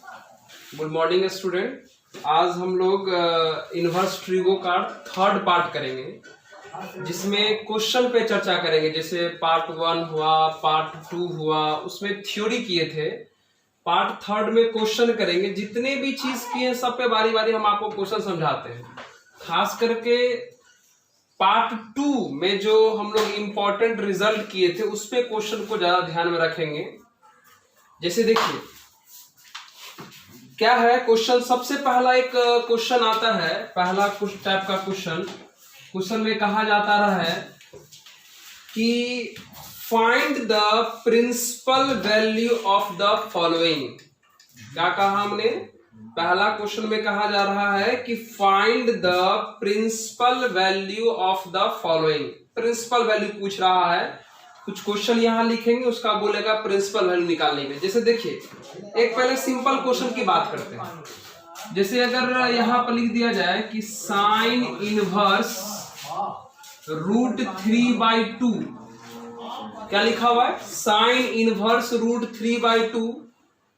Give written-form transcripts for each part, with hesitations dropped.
Good morning student. आज हम लोग इनवर्स ट्रिगो का थर्ड पार्ट करेंगे, जिसमें क्वेश्चन पे चर्चा करेंगे। जैसे पार्ट 1 हुआ, पार्ट 2 हुआ, उसमें थ्योरी किए थे। पार्ट थर्ड में क्वेश्चन करेंगे। जितने भी चीज किए सब पे बारी बारी हम आपको क्वेश्चन समझाते हैं। खास करके पार्ट 2 में जो हम लोग इम्पोर्टेंट रिजल्ट किए थे उस पे क्वेश्चन को ज्यादा ध्यान में रखेंगे। जैसे देखिए क्या है क्वेश्चन। सबसे पहला एक क्वेश्चन आता है, पहला कुछ टाइप का क्वेश्चन में कहा जाता रहा है कि find the principal value of the following. क्या कहा हमने? पहला क्वेश्चन में कहा जा रहा है कि find the principal value of the following. Principal value पूछ रहा है। कुछ क्वेश्चन यहां लिखेंगे, उसका बोलेगा प्रिंसिपल वैल्यू निकालने में। जैसे देखिए एक पहले सिंपल क्वेश्चन की बात करते हैं। जैसे अगर यहां पर लिख दिया जाए कि साइन इनवर्स √3/2। क्या लिखा हुआ है? Sine inverse √3/2।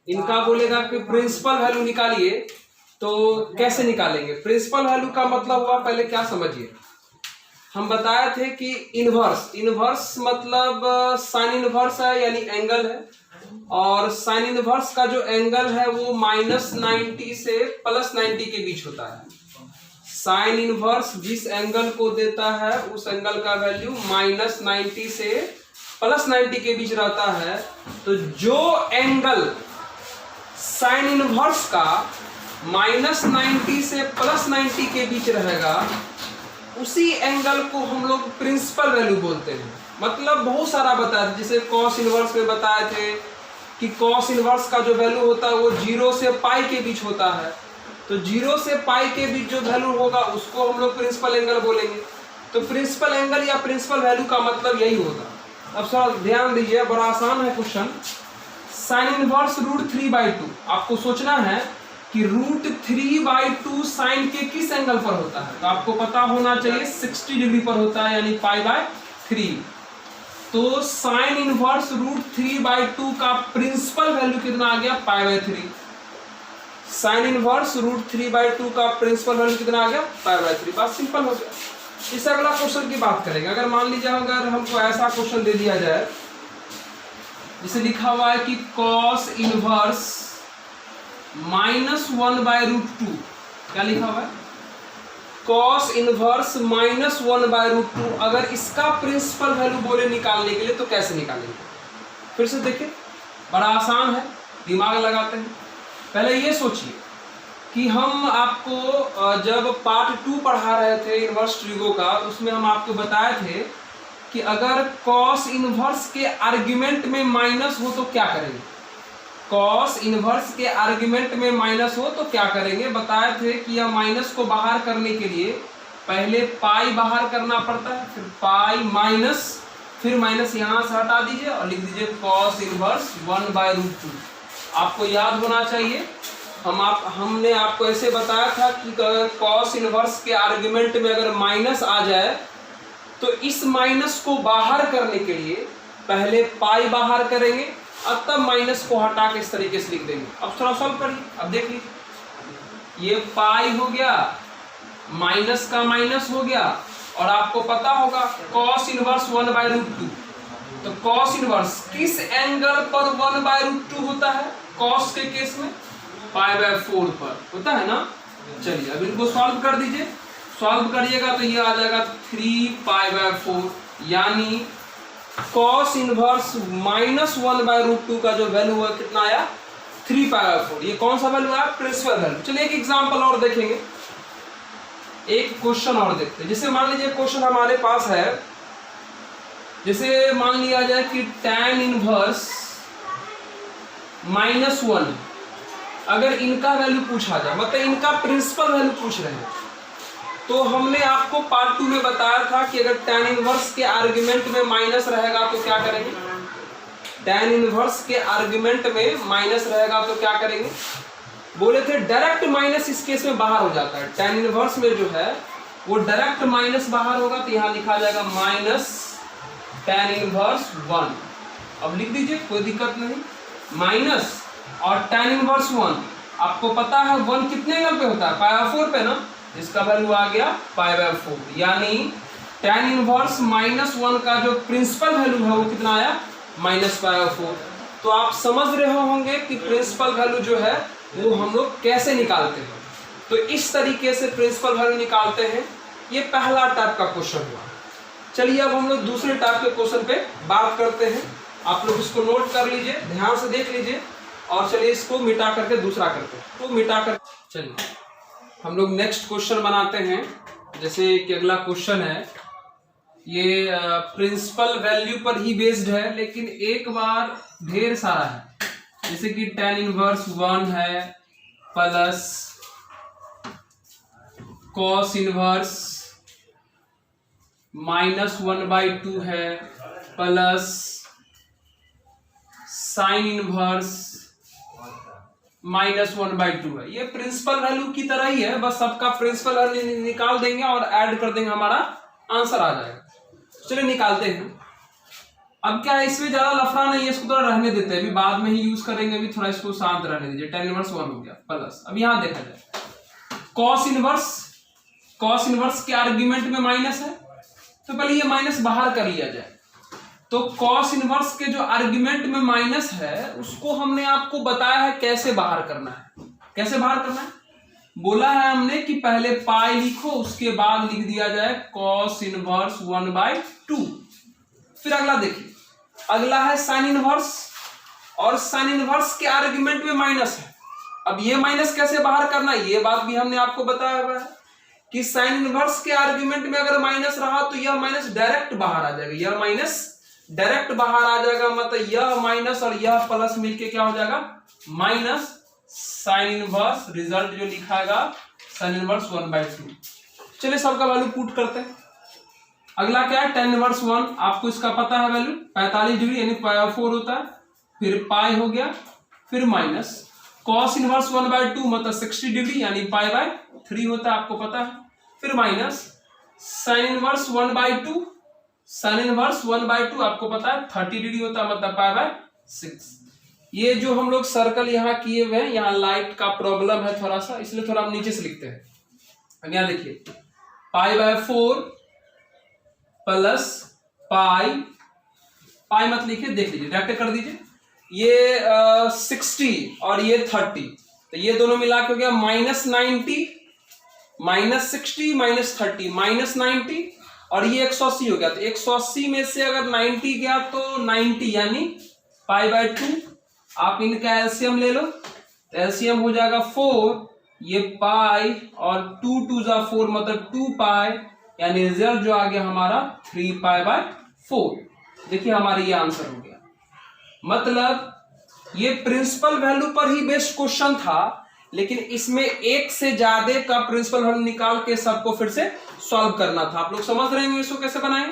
इनका बोलेगा कि प्रिंसिपल वैल्यू निकालिए। तो कैसे निकालेंगे? प्रिंसिपल वैल्यू का मतलब हुआ, पहले क्या समझिए। हम बताए थे कि इनवर्स मतलब साइन इनवर्स है, यानी एंगल है। और साइन इनवर्स का जो एंगल है वो -90 से +90 के बीच होता है। साइन इनवर्स जिस एंगल को देता है उस एंगल का वैल्यू -90 से +90 के बीच रहता है। तो जो एंगल साइन इनवर्स का -90 से +90 के बीच रहेगा उसी एंगल को हम लोग प्रिंसिपल वैल्यू बोलते हैं। मतलब बहुत सारा बताया था। जैसे कॉस इनवर्स में बताए थे कि कॉस इनवर्स का जो वैल्यू होता है वो 0 से पाई के बीच होता है। तो 0 से पाई के बीच जो वैल्यू होगा उसको हम लोग प्रिंसिपल एंगल बोलेंगे। तो प्रिंसिपल एंगल या प्रिंसिपल वैल्यू का मतलब यही होगा। अब थोड़ा ध्यान दीजिए, बड़ा आसान है क्वेश्चन। Sine inverse √3/2। आपको सोचना है कि √3/2 साइन के किस एंगल पर होता है। तो आपको पता होना चाहिए 60 डिग्री पर होता है, यानी π/3। तो साइन इनवर्स √3/2 का प्रिंसिपल वैल्यू कितना आ गया? π/3। साइन इनवर्स √3/2 का प्रिंसिपल वैल्यू कितना आ गया? π/3। बात सिंपल हो गया। इससे अगला क्वेश्चन की बात करेंगे। अगर मान लीजिए अगर हमको ऐसा क्वेश्चन दे दिया जाए, जिसे लिखा हुआ है कि कॉस इनवर्स -1/√2। क्या लिखा हुआ है? Cos inverse -1/√2। अगर इसका प्रिंसिपल वैल्यू बोले निकालने के लिए तो कैसे निकालेंगे? फिर से देखिए, बड़ा आसान है, दिमाग लगाते हैं। पहले ये सोचिए कि हम आपको जब पार्ट 2 पढ़ा रहे थे इनवर्स ट्रिगो का, उसमें हम आपको बताए थे कि अगर कॉस इनवर्स के आर्ग्यूमेंट में माइनस हो तो क्या करेंगे। कॉस इनवर्स के आर्ग्यूमेंट में माइनस हो तो क्या करेंगे बताए थे कि यह माइनस को बाहर करने के लिए पहले पाई बाहर करना पड़ता है, फिर पाई माइनस, फिर माइनस यहां से हटा दीजिए और लिख दीजिए कॉस इनवर्स 1/√2। आपको याद होना चाहिए, हमने आपको ऐसे बताया था कि कॉस इनवर्स के आर्ग्यूमेंट में अगर माइनस आ जाए तो इस माइनस को बाहर करने के लिए पहले पाई बाहर करेंगे और तब माइनस को हटा के इस तरीके से लिख देंगे। अब थोड़ा सॉल्व करिए। अब देख लीजिए, ये पाई हो गया, माइनस का माइनस हो गया, और आपको पता होगा कॉस इनवर्स 1/√2। तो कॉस इनवर्स किस एंगल पर 1/√2 होता है? कॉस के केस में π/4 पर होता है ना। चलिए अब इनको सॉल्व कर दीजिए। सॉल्व करिएगा तो ये आ जाएगा 3π/4, यानी कॉस इनवर्स -1/√2 का जो वैल्यू है कितना आया? 3π/4। ये कौन सा वैल्यू आया? Principal value. चलिए एक एग्जांपल और देखेंगे, एक क्वेश्चन और देखते हैं। जैसे मान लीजिए क्वेश्चन हमारे पास है, जैसे मान लिया जाए कि tan इनवर्स -1, अगर इनका वैल्यू पूछा जाए, मतलब इनका प्रिंसिपल वैल्यू पूछ रहे हैं, तो हमने आपको पार्ट 2 में बताया था कि अगर tan इनवर्स के आर्गुमेंट में माइनस रहेगा तो क्या करेंगे। tan इनवर्स के आर्गुमेंट में माइनस रहेगा तो क्या करेंगे? बोले थे डायरेक्ट माइनस इस केस में बाहर हो जाता है। tan इनवर्स में जो है वो डायरेक्ट माइनस बाहर होगा, तो यहाँ लिखा जाएगा -tan इनवर्स 1। अब लिख दीजिए, कोई दिक्कत नहीं। माइनस और tan इनवर्स 1 आपको पता है 1 कितने एंगल पे होता है, π/4 पे ना, इसका वैल्यू आ गया π/4, यानी tan इनवर्स -1 का जो प्रिंसिपल वैल्यू है वो कितना आया, -π/4। तो आप समझ रहे होंगे कि प्रिंसिपल वैल्यू जो है वो हम लोग कैसे निकालते हैं। तो इस तरीके से प्रिंसिपल वैल्यू निकालते हैं। ये पहला टाइप का क्वेश्चन हुआ। चलिए अब हम लोग दूसरे टाइप के क्वेश्चन पे बात करते हैं। आप लोग इसको नोट कर लीजिए, ध्यान से देख लीजिए, और चलिए इसको मिटा करके दूसरा करते हैं। तो मिटा कर चलिए हम लोग नेक्स्ट क्वेश्चन बनाते हैं। जैसे कि अगला क्वेश्चन है, ये प्रिंसिपल वैल्यू पर ही बेस्ड है, लेकिन एक बार ढेर सारा है। जैसे कि tan इनवर्स 1 है प्लस cos इनवर्स -1/2 है प्लस sin इनवर्स -1/2 है। ये प्रिंसिपल वैल्यू की तरह ही है, बस सबका प्रिंसिपल वैल्यू निकाल देंगे और ऐड कर देंगे, हमारा आंसर आ जाएगा। चलिए निकालते हैं। अब क्या है, इसमें ज्यादा लफड़ा नहीं है, इसको थोड़ा रहने देते हैं, अभी बाद में ही यूज करेंगे, अभी थोड़ा इसको शांत रहने दीजिए। tan इनवर्स 1 हो गया प्लस, अब यहां देखा जाए cos इनवर्स के आर्ग्यूमेंट में माइनस है, तो पहले ये माइनस बाहर कर लिया जाए। तो cos इनवर्स के जो आर्ग्यूमेंट में माइनस है उसको हमने आपको बताया है कैसे बाहर करना है। कैसे बाहर करना है बोला है हमने कि पहले पाई लिखो, उसके बाद लिख दिया जाए cos इनवर्स 1/2। फिर अगला देखिए, अगला है sin इनवर्स, और sin इनवर्स के आर्ग्यूमेंट में माइनस है। अब ये माइनस कैसे बाहर करना है, ये बात भी हमने आपको बताया हुआ है कि sin इनवर्स के आर्ग्यूमेंट में अगर माइनस रहा तो यह माइनस डायरेक्ट बाहर आ जाएगा, यह माइनस डायरेक्ट बाहर आ जाएगा, मतलब यह माइनस और यह प्लस मिलके क्या हो जाएगा, माइनस sin इनवर्स, रिजल्ट जो लिखाएगा sin इनवर्स 1/2। चलिए सबका वैल्यू पुट करते हैं। अगला क्या है, tan इनवर्स 1, आपको इसका पता है वैल्यू 45 डिग्री यानी π/4 होता है, फिर पाई हो गया, फिर माइनस cos इनवर्स 1/2 मतलब 60 डिग्री यानी π/3 होता है, आपको पता है, फिर minus sin inverse 1/2, sin inverse 1/2 आपको पता है 30 डिग्री होता है, मतलब π/6। ये जो हम लोग सर्कल यहाँ किए हुए हैं, यहाँ लाइट का प्रॉब्लम है थोड़ा सा, इसलिए थोड़ा हम नीचे से लिखते हैं। अब यहाँ देखिए π/4 प्लस पाई मत लिखिए, देख लीजिए, डायरेक्ट कर दीजिए। ये 60 और ये 30, तो ये दोनों मिला के हो गया -90, -60 -30 -90, और ये 180 हो गया। तो 180 में से अगर 90 गया तो 90 यानी π/2। आप इनका एलसीएम ले लो, तो एलसीएम हो जाएगा 4, ये पाई और 2 2 जा 4 मतलब 2 पाई, यानी रिजल्ट जो आ गया हमारा 3π/4। देखिए हमारा ये आंसर हो गया। मतलब ये प्रिंसिपल वैल्यू पर ही बेस्ड क्वेश्चन था, लेकिन इसमें एक से ज्यादा का प्रिंसिपल वैल्यू निकाल के सबको फिर से सॉल्व करना था। आप लोग समझ रहे हैं इसको कैसे बनाए।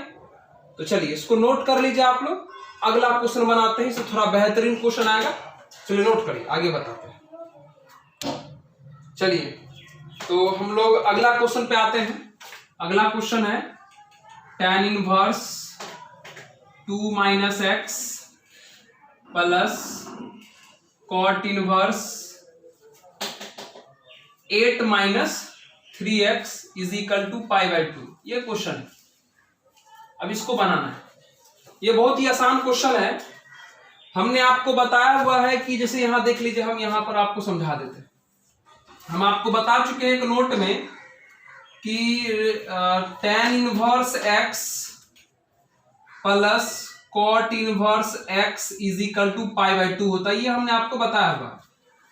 तो चलिए इसको नोट कर लीजिए आप लोग। अगला क्वेश्चन बनाते हैं, इससे थोड़ा बेहतरीन क्वेश्चन आएगा। चलिए नोट करिए, आगे बताते हैं। चलिए तो हम लोग अगला क्वेश्चन पे आते हैं। अगला क्वेश्चन है tan inverse 2 - x plus cot inverse 8 - 3x is equal to π/2। ये क्वेश्चन है, अब इसको बनाना है। ये बहुत ही आसान क्वेश्चन है। हमने आपको बताया हुआ है कि जैसे यहां देख लीजिए, हम यहां पर आपको समझा देते हैं। हम आपको बता चुके हैं एक नोट में कि tan inverse x plus cot inverse x is equal to π/2 होता है। ये हमने आपको बताया हुआ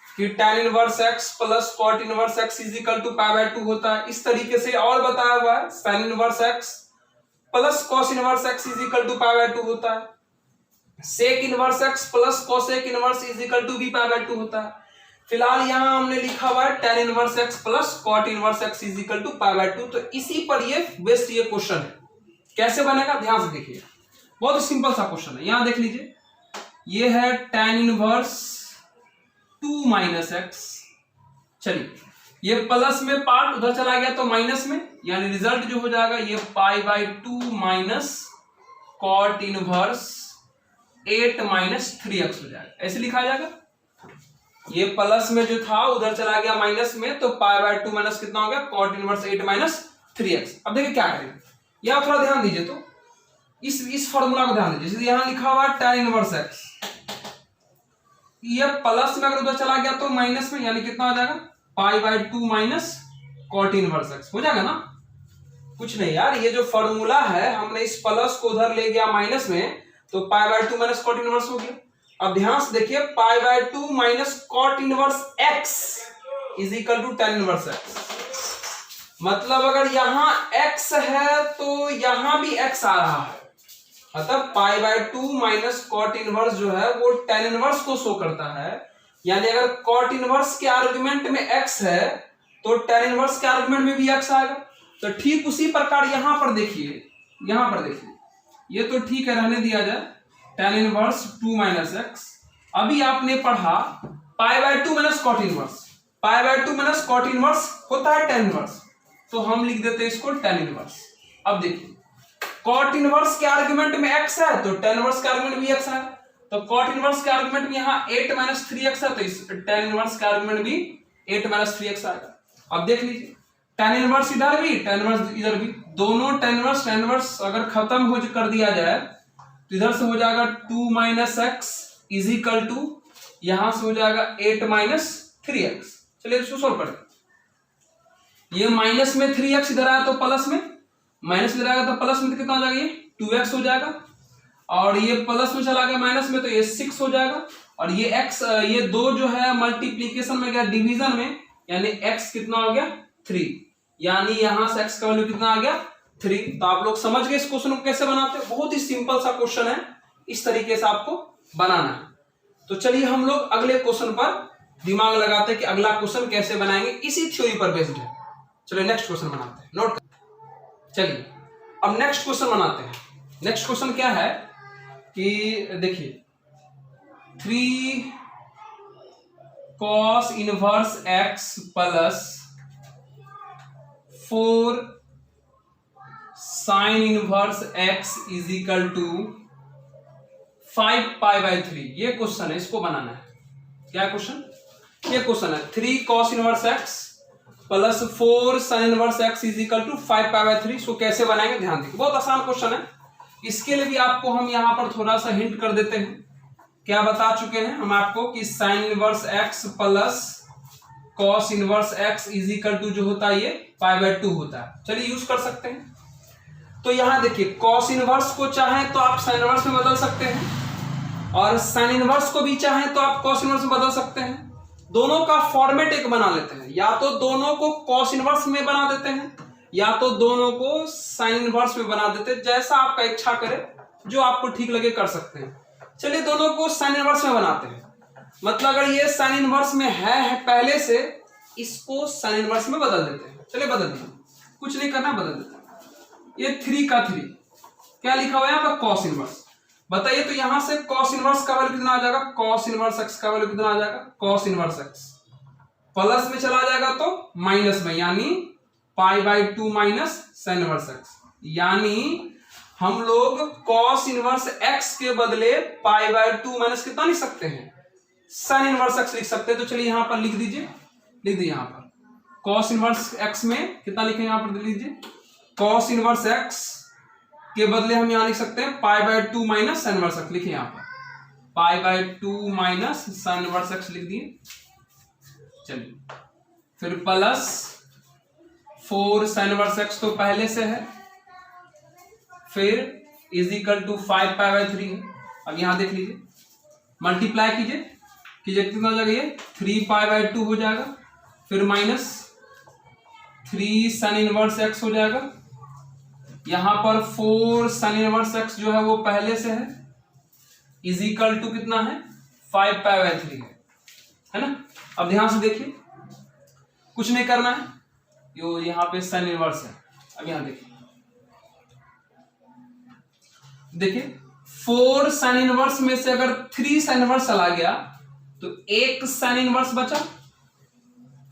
कि tan inverse x plus cot inverse x is equal to π/2 होता है। इस तरीके से और बताया हुआ है sin inverse x plus cos inverse x is equal to π/2 होता है। sec inverse x plus cosec inverse is equal to भी π/2 होता है। फिलहाल यहां हमने लिखा हुआ है tan inverse x plus cot inverse x is equal to π/2। तो इसी पर ये बेस्ट ये क्वेश्चन है। कैसे बनेगा ध्यान से देखिए, बहुत सिंपल सा क्वेश्चन है। यहां देख लीजिए, ये है tan इनवर्स 2 - x। चलिए ये प्लस में पार्ट उधर चला गया तो माइनस में, यानी रिजल्ट जो हो जाएगा ये π/2 माइनस cot इनवर्स 8 - 3x हो जाएगा। ऐसे लिखा जाएगा। ये प्लस में जो था उधर चला गया माइनस में, तो पाई बाय 2 माइनस कितना हो गया कॉट इनवर्स 8 माइनस 3x। अब देखिए क्या करेंगे, यहां थोड़ा ध्यान दीजिए, तो इस फॉर्मूला को ध्यान दीजिए। जैसे यहां लिखा हुआ tan इनवर्स x, ये प्लस में अगर उधर चला गया तो माइनस में, यानी कितना हो जाएगा pi by 2 minus cot inverse x हो जाएगा ना। कुछ नहीं यार, ये जो फॉर्मूला है हमने इस प्लस को उधर ले गया माइनस में, तो pi by 2 minus cot inverse हो गया। अब ध्यान से देखिए, pi by 2 minus cot inverse x is equal to tan inverse x। मतलब अगर यहां x है तो यहां भी x आ रहा है, मतलब pi by 2 minus cot inverse जो है वो tan इनवर्स को शो करता है। यानी अगर कॉट इनवर्स के आर्गुमेंट में x है तो tan इनवर्स के आर्गुमेंट में भी x आएगा। तो ठीक उसी प्रकार यहां पर देखिए, ये तो ठीक है, रहने दिया जाए tan इनवर्स 2 माइनस x। अभी आपने पढ़ा pi by 2 minus cot inverse, pi by 2 minus cot inverse होता है tan इनवर्स, तो हम लिख देते हैं इसको tan इनवर्स। अब देखिए कॉट इनवर्स के आर्गुमेंट में x है तो tan इनवर्स के आर्गुमेंट में भी x है, तो कॉट इनवर्स के आर्गुमेंट में यहाँ 8 माइनस 3x है, तो इस tan इनवर्स के आर्गुमेंट भी 8 माइनस 3x आएगा। अब देख लीजिए tan इनवर्स इधर भी, tan इनवर्स इधर भी, दोनों tan इनवर्स अगर खत्म हो कर दिया जाए तो इधर से हो जाएगा 2 minus x is equal to, यहां से हो जाएगा 8 माइनस 3x। चलिए इसको सोल्व करें। ये माइनस में 3x इधर आया तो प्लस में, माइनस में जाएगा तो प्लस में तो कितना हो जाएगा, ये 2x हो जाएगा, और ये प्लस में चला गया माइनस में तो ये 6 हो जाएगा, और ये x, ये 2 जो है मल्टीप्लीकेशन में गया डिवीजन में, यानी x कितना हो गया 3, यानी यहां से x का वैल्यू कितना आ गया 3। तो आप लोग समझ गए इस क्वेश्चन को कैसे बनाते हैं, बहुत ही सिंपल सा क्वेश्चन है, इस तरीके से आपको बनाना है। तो चलिए हम लोग अगले क्वेश्चन पर दिमाग लगाते हैं कि अगला क्वेश्चन कैसे बनाएंगे, इसी थ्योरी पर बेस्ड है। चलिए नेक्स्ट क्वेश्चन बनाते हैं, नोट। चलिए अब नेक्स्ट क्वेश्चन बनाते हैं। नेक्स्ट क्वेश्चन क्या है कि देखिए 3 cos inverse x plus 4 sin inverse x is equal to 5 pi by 3। ये क्वेश्चन है, इसको बनाना है। क्या क्वेश्चन, ये क्वेश्चन है 3 cos inverse x plus 4 sin inverse x is equal to 5 pi by 3। इसको कैसे बनाएंगे ध्यान देखिए, बहुत आसान क्वेश्चन है। इसके लिए भी आपको हम यहां पर थोड़ा सा हिंट कर देते हैं। क्या बता चुके हैं हम आपको कि sin inverse x plus cos inverse x is equal to जो होता है ये पाई बाय 2 होता है। चलिए यूज कर सकते हैं। तो यहां देखिए cos इनवर्स को चाहें तो आप sin इनवर्स में बदल सकते हैं, और sin इनवर्स को भी चाहें तो आप cos इनवर्स में बदल सकते हैं। दोनों का फॉर्मेट एक बना लेते हैं, या तो दोनों को cos इनवर्स में बना देते हैं, या तो दोनों को sin इनवर्स में बना देते हैं, जैसा आपका इच्छा करे, जो आपको ठीक लगे कर सकते हैं। चलिए दोनों को sin इनवर्स में बनाते हैं। मतलब अगर ये sin इनवर्स में है पहले से, इसको sin इनवर्स में बदल देते हैं। चलिए बदल दिए, कुछ नहीं करना, बदल देते हैं। ये 3 का 3 क्या लिखा हुआ है यहाँ पर cos इनवर्स। बताइए तो यहां से cos इनवर्स का वैल्यू कितना आ जाएगा, cos इनवर्स x का वैल्यू कितना आ जाएगा, cos इनवर्स x प्लस में चला जाएगा तो माइनस में, यानी पाई by 2 minus sin inverse x। यानी हम लोग cos इनवर्स x के बदले पाई बाय 2 माइनस कितना लिख सकते हैं, sin इनवर्स x लिख सकते हैं। तो चलिए यहां पर लिख दीजिए, यहां पर cos इनवर्स x में कितना लिखें, यहां पर लीजिए cos इनवर्स x के बदले हम यहां लिख सकते हैं पाई by 2 minus sin inverse x। लिखिए यहां पर पाई by 2 minus sin inverse x लिख दिए। चलिए फिर प्लस 4 sin इनवर्स x तो पहले से है, फिर is equal to 5 pi by 3 है। अब यहां देख लीजिए, मल्टीप्लाई कीजिए कितना हो जाएगा, ये 3 पाई बाय 2 हो जाएगा, फिर माइनस 3 sin इनवर्स x हो जाएगा। यहां पर 4 sin इनवर्स x जो है वो पहले से है, इज इक्वल टू कितना है 5 पाई बाय 3 है ना। अब ध्यान से देखिए, कुछ नहीं करना है, यो यहां पे sin इनवर्स है। अब यहां देखिए 4 sin इनवर्स में से अगर 3 sin इनवर्स चला गया तो 1 sin इनवर्स बचा,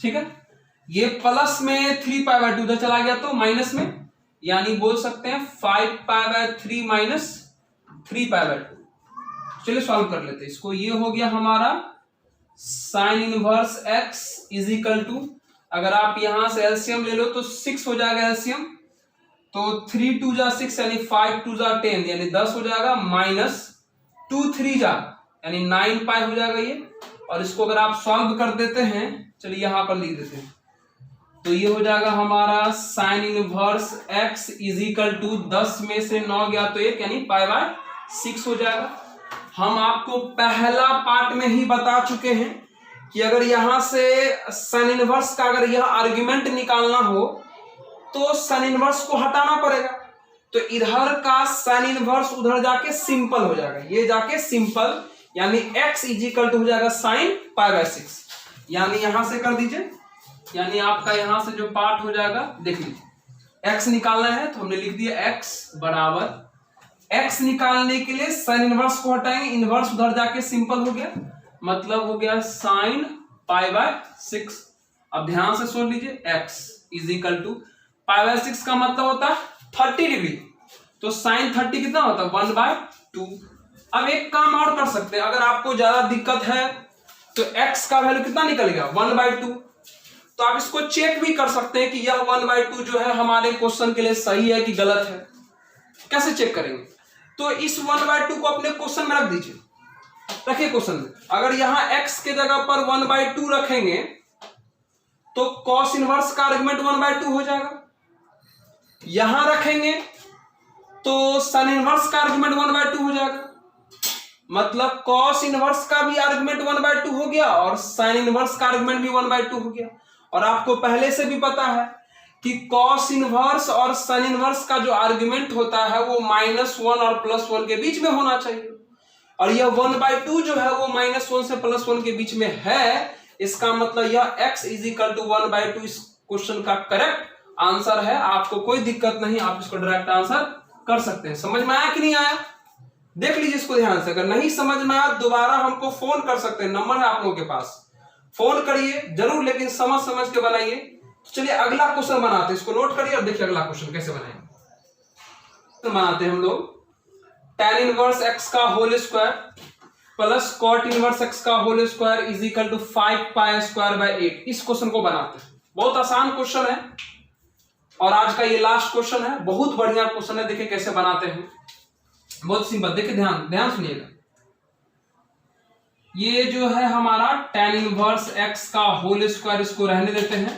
ठीक है। ये प्लस में 3 पाई बाय 2 उधर चला गया तो माइनस में, यानी बोल सकते हैं 5 pi by 3 minus 3 pi by 2। चलिए सॉल्व कर लेते हैं इसको। ये हो गया हमारा sine inverse x is equal to, अगर आप यहां से एलसीएम ले लो तो 6 हो जाएगा एलसीएम, तो 3 2 जा 6 यानी 5 2 जा 10 यानी 10 हो जाएगा, माइनस 2 3 जा यानी 9 पाई हो जाएगा ये। और इसको अगर आप सॉल्व कर देते हैं, चलिए यहां पर लिख देते हैं, तो ये हो जाएगा हमारा sine inverse x is equal to 10 में से 9 गया तो 1 यानी पाई बाय 6 हो जाएगा। हम आपको पहला पार्ट में ही बता चुके हैं कि अगर यहां से साइन इनवर्स का अगर यह आर्गुमेंट निकालना हो तो साइन इनवर्स को हटाना पड़ेगा, तो इधर का साइन इनवर्स उधर जाके सिंपल हो जाएगा, ये जाके सिंपल यानी x इज इक्वल टू हो जाएगा साइन पाई बाय 6, यानी यहां से कर दीजिए, यानी आपका यहां से जो पार्ट हो जाएगा देख लीजिए, x निकालना है तो हमने लिख दिया x बराबर, x निकालने के लिए साइन इनवर्स को हटाएंगे, इनवर्स उधर जाके सिंपल हो गया, मतलब हो गया साइन पाई बाय 6। अब ध्यान से सुन लीजिए, x is equal to pi by 6 का मतलब होता है 30 डिग्री, तो साइन 30 कितना होता है 1/2। अब एक काम और कर सकते हैं, अगर आपको ज्यादा दिक्कत है तो x का वैल्यू कितना निकल गया 1/2, तो आप इसको चेक भी कर सकते हैं कि यह 1/2 जो है हमारे क्वेश्चन के लिए सही है कि गलत है। कैसे चेक करेंगे, तो इस 1/2 को अपने क्वेश्चन में रख दीजिए, रखिए क्वेश्चन में, अगर यहां x के जगह पर 1/2 रखेंगे तो cos इनवर्स का आर्गुमेंट 1/2 हो जाएगा, यहां रखेंगे तो sin इनवर्स का आर्गुमेंट 1/2 हो जाएगा, मतलब cos इनवर्स का भी आर्गुमेंट 1/2 हो गया और sin इनवर्स का आर्गुमेंट भी 1/2 हो गया। और आपको पहले से भी पता है कि cos इनवर्स और sin इनवर्स का जो आर्गुमेंट होता है वो -1 और +1 के बीच में होना चाहिए, और यह 1/2 जो है वो -1 से +1 के बीच में है, इसका मतलब यह x इज इक्वल टू 1/2 इस क्वेश्चन का करेक्ट आंसर है। आपको कोई दिक्कत नहीं, आप इसको डायरेक्ट आंसर कर सकते हैं। समझ में आया कि नहीं आया, देख लीजिए इसको ध्यान से, अगर नहीं समझ में आया दोबारा हमको फोन कर सकते हैं, नंबर है आप लोगों के पास, फोन करिए जरूर, लेकिन समझ समझ के बनाइए। तो चलिए अगला क्वेश्चन बनाते हैं, इसको नोट करिए और देखिए अगला क्वेश्चन कैसे बनाएंगे। तो बनाते हैं हम लोग tan इनवर्स x का whole square plus cot inverse x का whole square is equal to 5 pi square by 8। इस क्वेश्चन को बनाते हैं, बहुत आसान क्वेश्चन है और आज का ये लास्ट क्वेश्चन है, बहुत बढ़िया क्वेश्चन है। देखिए कैसे बनाते हैं, बहुत सिंपल, देखिए ध्यान सुनिएगा। ये जो है हमारा tan इनवर्स x का होल स्क्वायर, इसको रहने देते हैं,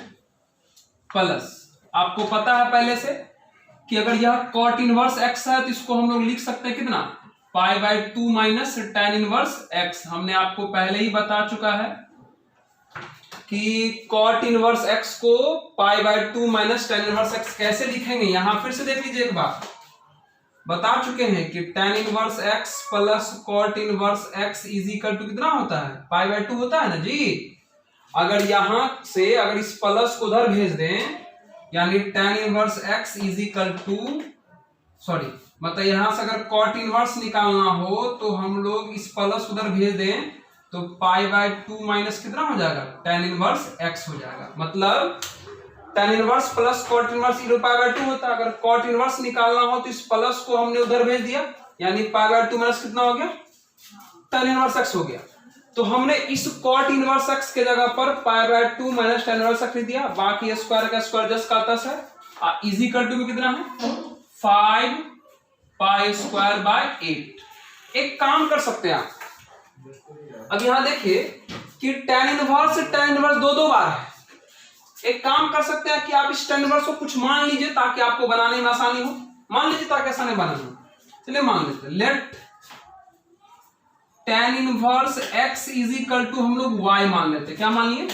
प्लस आपको पता है पहले से कि अगर यह cot इनवर्स x है तो इसको हम लोग लिख सकते हैं कितना π/2 माइनस tan इनवर्स x। हमने आपको पहले ही बता चुका है कि cot इनवर्स x को π/2 माइनस tan इनवर्स x कैसे लिखेंगे, यहां फिर से देख लीजिए एक बार, बता चुके हैं कि tan inverse x plus cot inverse x is equal to कितना होता है π/2 होता है ना जी। अगर यहां से अगर इस प्लस को उधर भेज दें, यानी tan inverse x is equal to मतलब यहां से अगर cot इनवर्स निकालना हो तो हम लोग इस प्लस उधर भेज दें तो π/2 माइनस कितना हो जाएगा tan इनवर्स x हो जाएगा। मतलब tan inverse plus cot inverse π/2 होता है, अगर cot इनवर्स निकालना हो तो इस प्लस को हमने उधर भेज दिया, यानी π/2 माइनस कितना हो गया tan इनवर्स x हो गया। तो हमने इस cot इनवर्स x के जगह पर π/2 माइनस tan इनवर्स x लिख दिया, बाकी स्क्वायर का स्क्वायर जस्ट का तस है, इज इक्वल टू में कितना है 5 पाई स्क्वायर बाय 8। एक काम कर सकते हैं आप, अब यहां देखिए कि tan इनवर्स दो बार है। एक काम कर सकते हैं कि आप इस tan इनवर्स को कुछ मान लीजिए ताकि आपको बनाने में आसानी हो, मान लीजिए ताकि आसानी बनाना हो। चलिए मान लेते हैं, let tan inverse x is equal to हम लोग y मान लेते हैं। क्या मान लिए,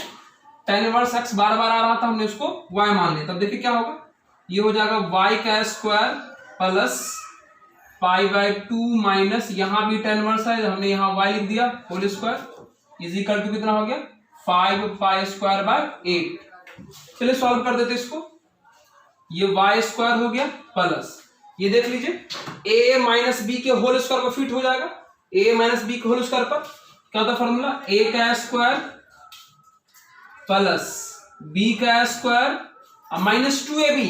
tan इनवर्स x बार बार आ रहा था, हमने उसको y मान लिया। तब देखिए क्या होगा, ये हो जाएगा y का स्क्वायर प्लस π/2 माइनस यहां भी tan इनवर्स है, हमने यहां y लिख दिया whole square is equal to कितना हो गया 5 पाई स्क्वायर बाय 8। चलिए सॉल्व कर देते इसको, ये y स्क्वायर हो गया प्लस ये देख लीजिए a माइनस बी के होल स्क्वायर पर फिट हो जाएगा, a माइनस बी के होल स्क्वायर पर क्या होता है फॉर्मूला, a का स्क्वायर प्लस b का स्क्वायर माइनस 2ab।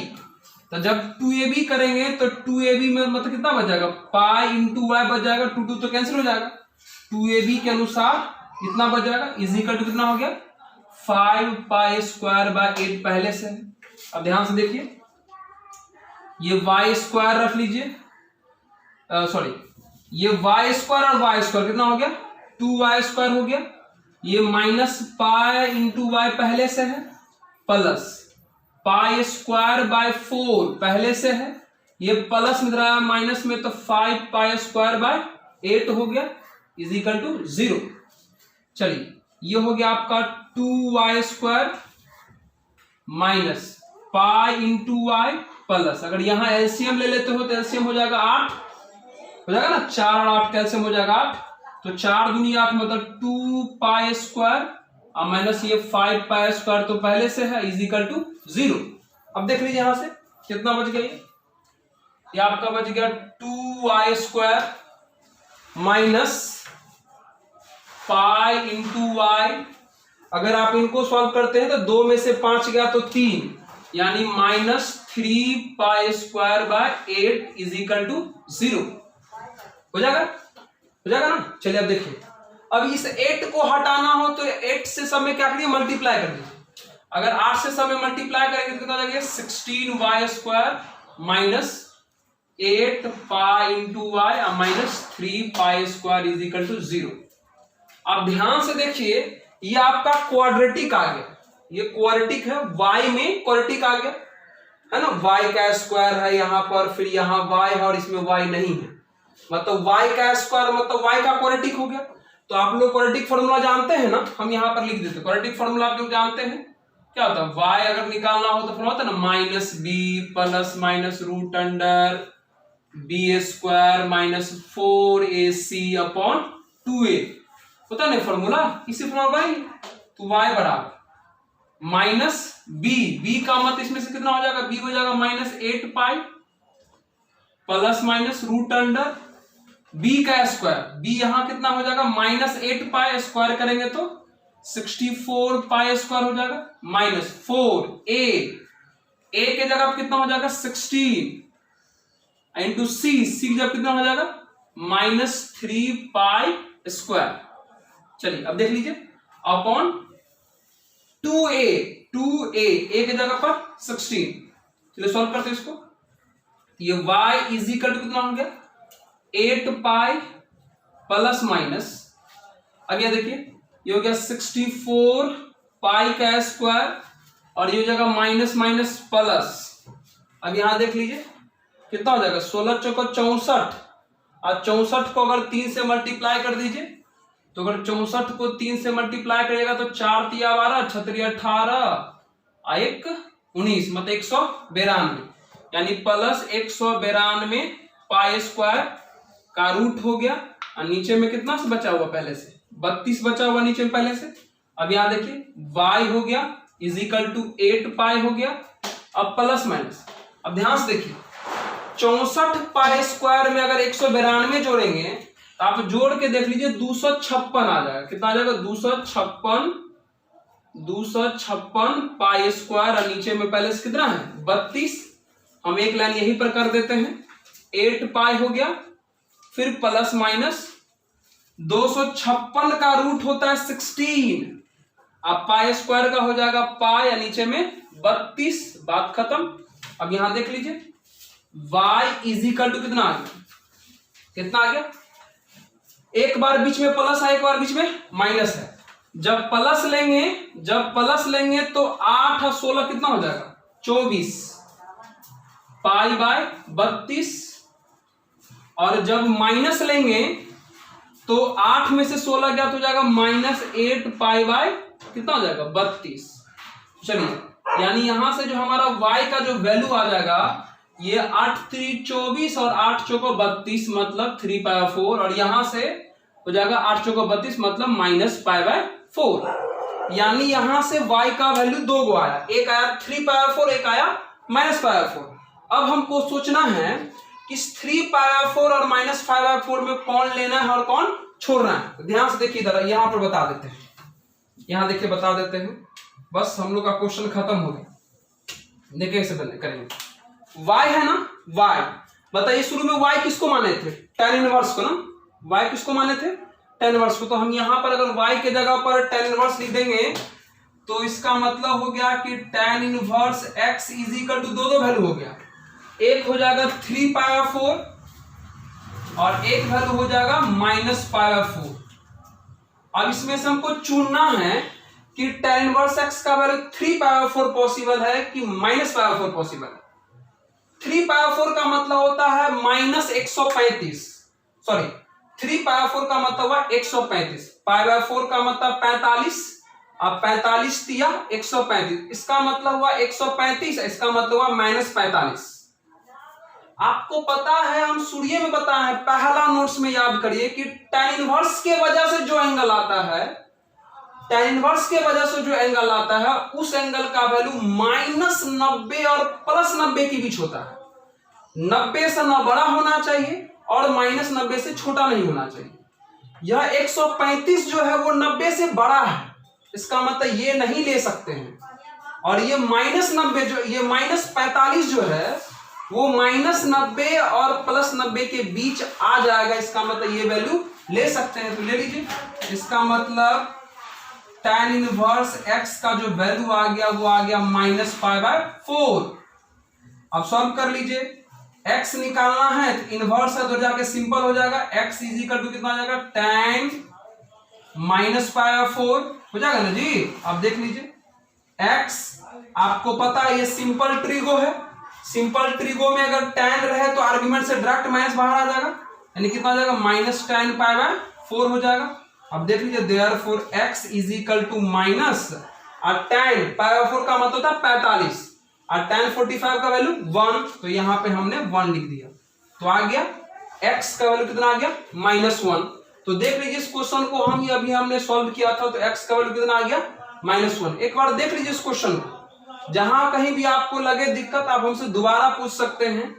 तो जब 2ab करेंगे तो 2ab में मतलब कितना बच जाएगा पाई इंटू वाई बच जाएगा, 2 तो कैंसिल हो जाएगा, 2ab के अनुसार इतना बच जाएगा इज इक्वल टू कितना हो गया 5 पाई स्क्वायर बाय 8 पहले से है। अब ध्यान से देखिए ये वाई स्क्वायर रख लीजिए, सॉरी ये वाई स्क्वायर और वाई स्क्वायर कितना हो गया 2y स्क्वायर हो गया, ये माइनस पाई इंटू वाई पहले से है प्लस पाई स्क्वायर बाय 4 पहले से है, ये प्लस में रहा माइनस में तो 5 पाई स्क्वायर बाय 8 हो गया इज इक्वल टू 0। चलिए ये हो गया आपका 2y square minus pi into y plus, अगर यहां एलसीएम ले लेते हो तो एलसीएम हो जाएगा 8 हो जाएगा ना, 4 और 8 कैल्सियम हो जाएगा 8, तो 4 दूनी 8 मतलब 2 पाई स्क्वायर और माइनस ये 5 पाई स्क्वायर तो पहले से है इज इक्वल टू 0। अब देख लीजिए यहां से कितना बच गया, ये आपका बच गया 2y square minus pi into y, अगर आप इनको सॉल्व करते हैं तो 2 में से 5 गया तो 3 यानी minus 3 pi square by 8 is equal to 0 हो जाएगा ना। चलिए अब देखिए, अब इस 8 को हटाना हो तो 8 से सब में क्या करिए मल्टीप्लाई कर दीजिए, अगर 8 से सब में मल्टीप्लाई करेंगे तो कितना हो जाएगा 16y square minus 8 pi into y minus 3 pi square is equal to 0। अब ध्यान से देखिए ये आपका क्वाड्रेटिक आ गया, ये क्वाड्रेटिक है, y में क्वाड्रेटिक आ गया है ना, y का स्क्वायर है यहाँ पर, फिर यहाँ y है और इसमें y नहीं है, मतलब y का स्क्वायर मतलब y का क्वाड्रेटिक हो गया। तो आप लोग क्वाड्रेटिक फॉर्मूला जानते हैं ना, हम यहाँ पर लिख देते हैं क्वाड्रेटिक फॉर्मूला आप लोग जानते हैं क्या होता है, y अगर निकालना हो तो फॉर्मूला होता है ना minus b plus minus root under b square minus 4ac upon 2a होता है ना फॉर्मूला, इसी फॉर्मूला का ही, तो y बराबर माइनस बी का मत इसमें से कितना हो जाएगा, b हो जाएगा minus 8 pi plus minus root under b का स्क्वायर, b यहां कितना हो जाएगा माइनस 8 पाई, स्क्वायर करेंगे तो 64 पाई स्क्वायर हो जाएगा माइनस 4a के जगह कितना हो जाएगा 16 इंटू c की जगह कितना हो जाएगा माइनस 3 पाई स्क्वायर। चलिए अब देख लीजिए अपॉन 2a के जगह पर 16, चलिए सॉल्व करते हैं इसको, ये y इज इक्वल टू कितना हो गया 8 पाई प्लस माइनस, अब ये देखिए ये हो गया 64 पाई का स्क्वायर और ये हो जाएगा माइनस माइनस प्लस, अब यहां देख लीजिए कितना हो जाएगा 16 चौका 64 और 64 को अगर 3 से मल्टीप्लाई कर दीजिए तो अगर 64 को 3 से मल्टीप्लाई करिएगा तो 4 तिया 12 6 18 1 19 मतलब 192 यानी प्लस 192 पाई स्क्वायर का रूट हो गया और नीचे में कितना से बचा हुआ पहले से 32 बचा हुआ नीचे में पहले से। अब यहां देखिए y हो गया इज इक्वल टू 8 पाई हो गया, अब प्लस माइनस, अब ध्यान से देखिए 64 पाई स्क्वायर में अगर 192 जोड़ेंगे तो आप जोड़ के देख लीजिए 256 आ जाएगा, कितना आ जाएगा 256 पाई स्क्वायर और नीचे में पहले से कितना है 32, हम एक लाइन यहीं पर कर देते हैं 8 पाई हो गया, फिर प्लस माइनस 256 का रूट होता है 16, अब पाई स्क्वायर का हो जाएगा पाई या नीचे में 32, बात खत्म। अब यहां देख लीजिए y इज इक्वल टू कितना आ गया, कितना आ गया, एक बार बीच में प्लस है एक बार बीच में माइनस है, जब प्लस लेंगे तो 8 और 16 कितना हो जाएगा 24 पाई बाय 32, और जब माइनस लेंगे तो 8 में से 16 क्या हो जाएगा माइनस 8 पाई बाय कितना हो जाएगा 32। चलिए यानी यहां से जो हमारा y का जो वैल्यू आ जाएगा ये 8 3 24 और 8 चौको 32 मतलब 3 पाई 4, और यहां से हो जाएगा 8 चौको 32 मतलब माइनस पाई बाय 4, यानी यहां से y का वैल्यू 2 गो आया, एक आया 3 पाई 4 एक आया माइनस पाई 4। अब हमको सोचना है कि 3 पाई 4 और माइनस पाई 4 में कौन लेना है और कौन छोड़ना है। ध्यान से देखिए इधर यहां पर बता देते हैं, यहां देखिए बता देते हैं, बस हम लोग का क्वेश्चन खत्म हो गया। देखिए कैसे करेंगे, y है ना y, बताइए शुरू में y किसको माने थे tan इनवर्स को ना, y किसको माने थे tan इनवर्स को। तो हम यहाँ पर अगर y के जगह पर tan इनवर्स लिख देंगे तो इसका मतलब हो गया कि tan inverse x is equal to दो वैल्यू हो गया, एक हो जाएगा 3π/4 और एक वैल्यू हो जाएगा -π/4। अब इसमें से हमको चुनना है कि tan इनवर्स x का वैल्यू 3π/4 पॉसिबल है कि -π/4 पॉसिबल है। 3π/4 का मतलब होता है -135, सॉरी 3π/4 का मतलब हुआ 135, π/4 का मतलब 45, अब 45 दिया 135, इसका मतलब हुआ 135, इसका मतलब हुआ -45। आपको पता है, हम सूर्य में बताए हैं, पहला नोट्स में याद करिए कि tan इनवर्स के वजह से जो एंगल आता है, tan इनवर्स के वजह से जो एंगल आता है उस एंगल का वैल्यू -90 और +90 के बीच होता है। 90 से ना बड़ा होना चाहिए और -90 से छोटा नहीं होना चाहिए। यह 135 जो है वो 90 से बड़ा है, इसका मतलब ये नहीं ले सकते हैं। और ये -90 जो, ये -45 जो है वो -90 और +90 के बीच आ जाएगा, इसका मतलब ये वैल्यू ले सकते हैं। तो ले लीजिए, इसका मतलब tan इनवर्स x का जो वैल्यू आ गया वो आ गया -π/4। अब सॉल्व कर लीजिए, x निकालना है तो इनवर्स है तो जाके सिंपल हो जाएगा, x इज इक्वल टू कितना हो जाएगा tan -π/4 हो जाएगा ना जी। अब देख लीजिए x आपको पता है ये सिंपल ट्रिगो है, सिंपल ट्रिगो में अगर tan रहे तो आर्गुमेंट से डायरेक्ट माइनस बाहर आ जाएगा, यानी कितना हो जाएगा -tan π/4 हो जाएगा। अब देख लीजिए therefore x is equal to minus, और tan π/4 का मतलब होता है 45 और tan 45 का वैल्यू 1, तो यहां पे हमने 1 लिख दिया, तो आ गया x का वैल्यू कितना आ गया -1। तो देख लीजिए इस क्वेश्चन को हम अभी हमने सॉल्व किया था, तो x का वैल्यू कितना आ गया -1। एक बार देख लीजिए इस क्वेश्चन को, जहां कहीं भी आपको लगे दिक्कत आप हमसे दोबारा पूछ सकते हैं।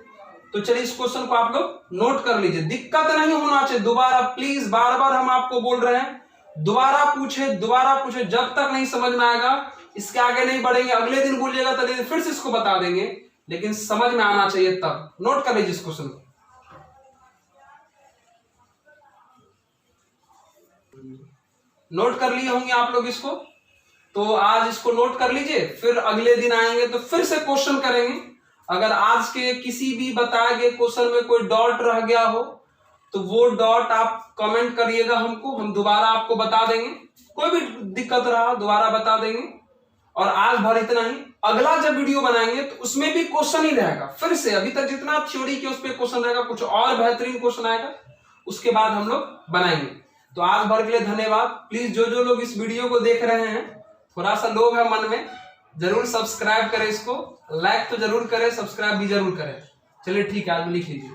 तो चलिए इस क्वेश्चन को आप लोग नोट कर लीजिए, दिक्कत नहीं होना चाहिए, दोबारा प्लीज, बार बार हम आपको बोल रहे हैं दोबारा पूछे, जब तक नहीं समझ में आएगा इसके आगे नहीं बढ़ेंगे। अगले दिन भूलिएगा तो फिर से इसको बता देंगे, लेकिन समझ में आना चाहिए तब। नोट कर लीजिए इस क्वेश्चन को, नोट कर लिए होंगे आप लोग इसको, तो आज इसको नोट कर लीजिए, फिर अगले दिन आएंगे तो फिर से क्वेश्चन करेंगे। अगर आज के किसी भी बताए गए क्वेश्चन में कोई डॉट रह गया हो तो वो डॉट आप कमेंट करिएगा हमको, हम दोबारा आपको बता देंगे। कोई भी दिक्कत रहा दोबारा बता देंगे। और आज भर इतना ही, अगला जब वीडियो बनाएंगे तो उसमें भी क्वेश्चन ही रहेगा, फिर से अभी तक जितना थ्योरी के उस पर क्वेश्चन रहेगा, कुछ और बेहतरीन क्वेश्चन आएगा, उसके बाद हम लोग बनाएंगे। तो आज भर के लिए धन्यवाद। प्लीज जो लोग इस वीडियो को देख रहे हैं, थोड़ा सा लोभ है मन में, जरूर सब्सक्राइब करें इसको, लाइक तो जरूर करें, सब्सक्राइब भी जरूर करें। चलिए ठीक है, आज लिख लीजिए।